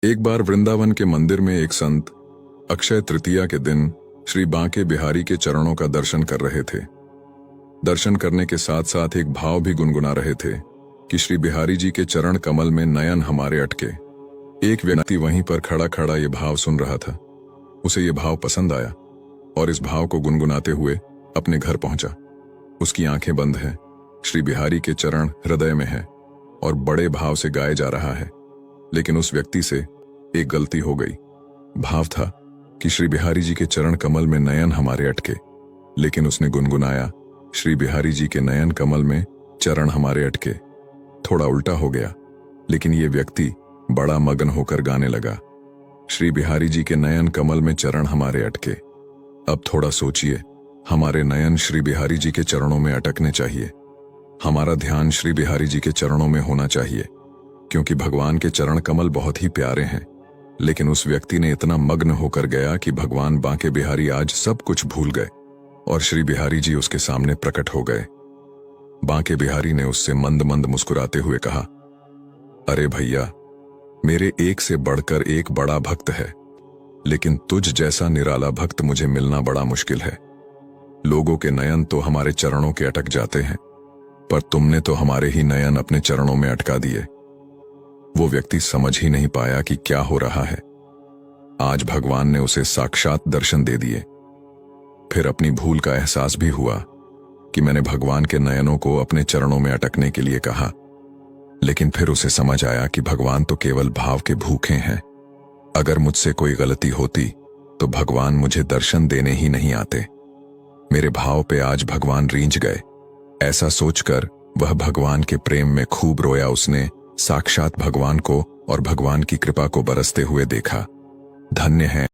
एक बार वृंदावन के मंदिर में एक संत अक्षय तृतीया के दिन श्री बांके बिहारी के चरणों का दर्शन कर रहे थे। दर्शन करने के साथ साथ एक भाव भी गुनगुना रहे थे कि श्री बिहारी जी के चरण कमल में नयन हमारे अटके। एक व्यक्ति वहीं पर खड़ा खड़ा ये भाव सुन रहा था। उसे ये भाव पसंद आया और इस भाव को गुनगुनाते हुए अपने घर पहुंचा। उसकी आंखें बंद हैं, श्री बिहारी के चरण हृदय में है और बड़े भाव से गाए जा रहा है। लेकिन उस व्यक्ति से एक गलती हो गई। भाव था कि श्री बिहारी जी के चरण कमल में नयन हमारे अटके, लेकिन उसने गुनगुनाया श्री बिहारी जी के नयन कमल में चरण हमारे अटके। थोड़ा उल्टा हो गया, लेकिन ये व्यक्ति बड़ा मगन होकर गाने लगा श्री बिहारी जी के नयन कमल में चरण हमारे अटके। अब थोड़ा सोचिए, हमारे नयन श्री बिहारी जी के चरणों में अटकने चाहिए। हमारा ध्यान श्री बिहारी जी के चरणों में होना चाहिए, क्योंकि भगवान के चरण कमल बहुत ही प्यारे हैं। लेकिन उस व्यक्ति ने इतना मग्न होकर गया कि भगवान बांके बिहारी आज सब कुछ भूल गए और श्री बिहारी जी उसके सामने प्रकट हो गए। बांके बिहारी ने उससे मंद मंद मुस्कुराते हुए कहा, अरे भैया, मेरे एक से बढ़कर एक बड़ा भक्त है, लेकिन तुझ जैसा निराला भक्त मुझे मिलना बड़ा मुश्किल है। लोगों के नयन तो हमारे चरणों के अटक जाते हैं, पर तुमने तो हमारे ही नयन अपने चरणों में अटका दिए। वो व्यक्ति समझ ही नहीं पाया कि क्या हो रहा है। आज भगवान ने उसे साक्षात दर्शन दे दिए। फिर अपनी भूल का एहसास भी हुआ कि मैंने भगवान के नयनों को अपने चरणों में अटकने के लिए कहा। लेकिन फिर उसे समझ आया कि भगवान तो केवल भाव के भूखे हैं। अगर मुझसे कोई गलती होती तो भगवान मुझे दर्शन देने ही नहीं आते। मेरे भाव पे आज भगवान रींझ गए। ऐसा सोचकर वह भगवान के प्रेम में खूब रोया। उसने साक्षात भगवान को और भगवान की कृपा को बरसते हुए देखा। धन्य है